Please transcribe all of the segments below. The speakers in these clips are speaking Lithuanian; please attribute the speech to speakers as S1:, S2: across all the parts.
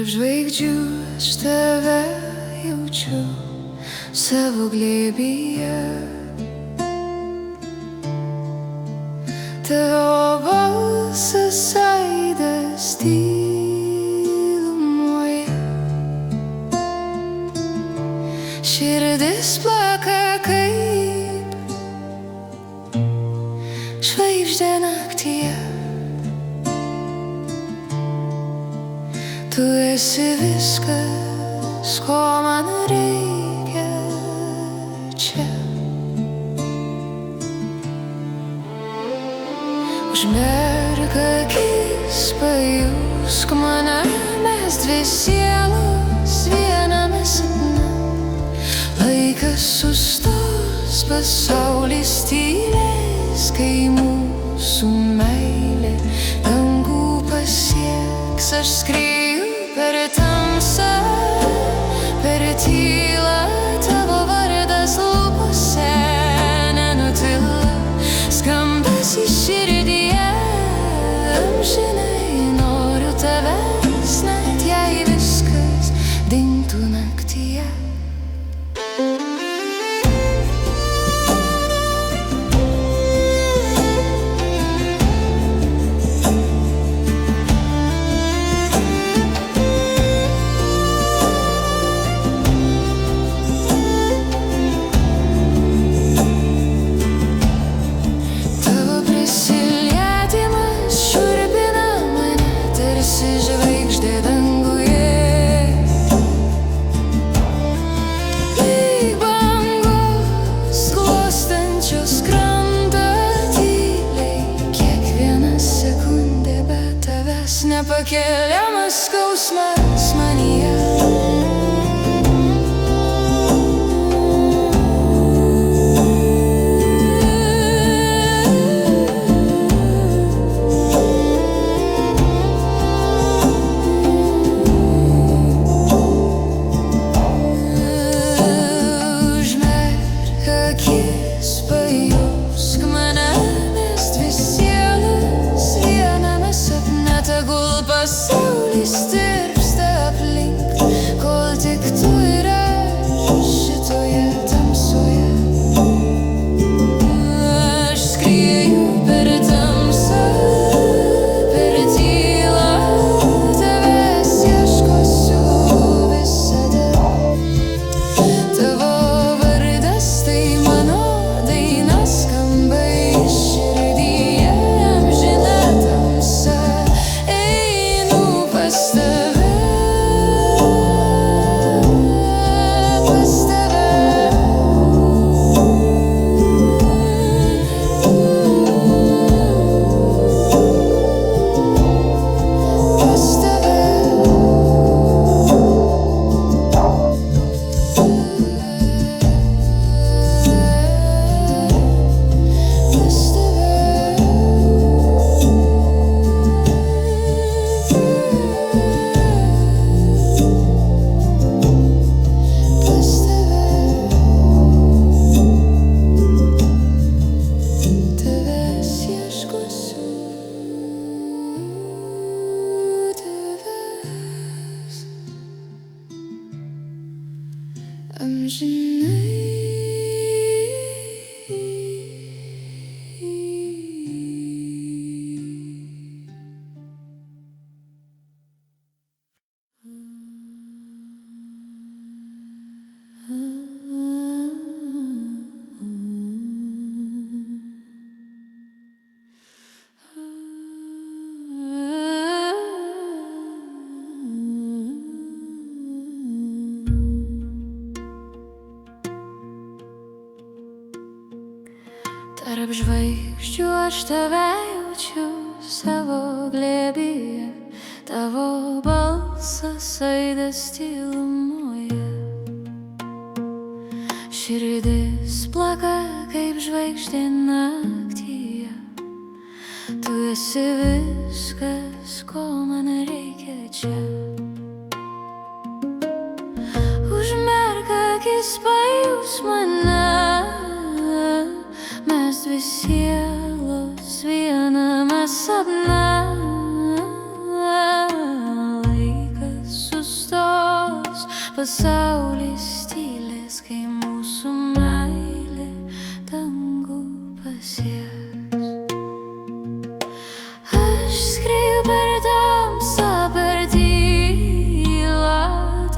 S1: Tarp žvaigždžių aš tave jaučiu savo glėbyje. Tavo balsas aidas tylumoje. Širdis plaka kaip žvaigždė naktyje. Tu esi viskas, ko man reikia čia. Užmerk akis, pajusk mane, mes dvi sielos viename sapne. Laikas sustos, pasaulis tylės, kai mūsų meilė dangų pasieks. Aš skrieju per tamsą, per tylą, tavo vardas lūpose nenutila. Skambasi širdyje, amžinai noriu tavęs, net jei viskas dingtų naktyje. Nepakeliamas skausmas manyje. Užmerk akis, pajusk mane, mes dvi sielos viename sapne. Tegul pasaulis tirpsta aplink, kol tik tu ir aš šitoje tamsoje. Aš skrieju per tamsą, per tylą, tavęs ieškosiu visada. Tavo vardas tai mano daina, skamba iš širdyje, amžina tamsa. Pas tave, pas tave. Pas tave. Pas tave. Tarp žvaigždžių aš tave jaučiu savo glėbyje. Tavo balsas aidas tylumoje. Širdis plaka kaip žvaigždė naktyje. Tu esi viskas, ko man reikia čia. Užmerk akis, pajusk mane, mes dvi sielos viename sapne. Laikas pasaulis tylės, kai mūsų meilė dangų pasieks. Aš skrieju per tamsą, per tylą,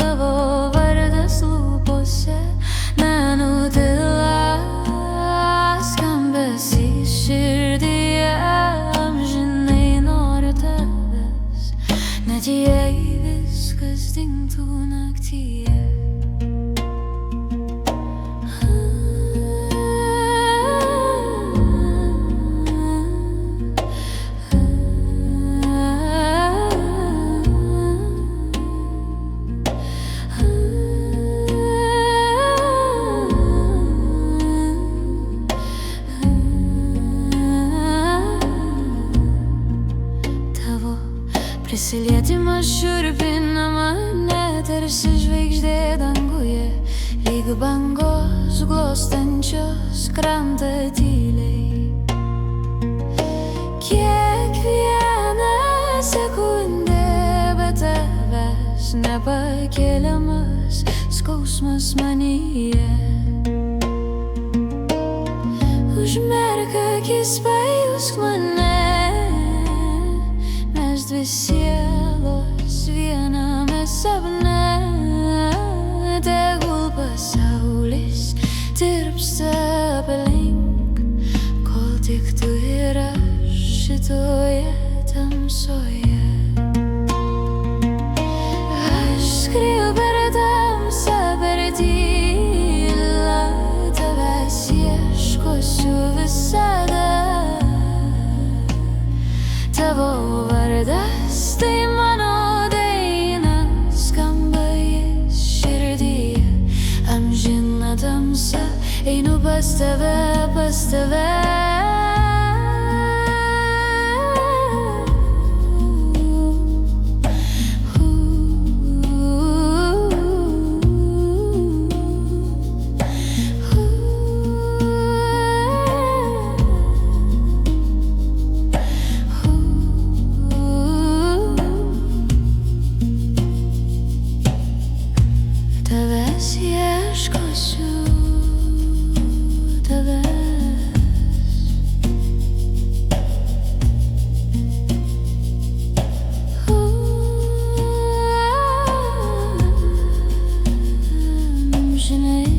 S1: tavo vardas lūpose, nenutila skambesys širdyje, amžinai noriu tavęs, net jei viskas dingtų naktyje. Prisilietimas šiurpina mane, tarsi žvaigždė danguje, lyg bangos glostančios krantą tyliai. Kiekvieną sekundę be tavęs nepakeliamas skausmas manyje. Užmerk akis, pajusk mane, mes dvi sielos viename sapne. Tegul pasaulis tirpsta aplink, kol tik tu ir aš šitoje tamsoje. Aš skrieju per tamsą, per tylą, tavęs ieškosiu visada. Tavo vardas tai mano daina, skamba jis širdyje, amžina tamsa, einu pas tave, pas tave. Tavęs ieškosiu, tavęs. Žinai,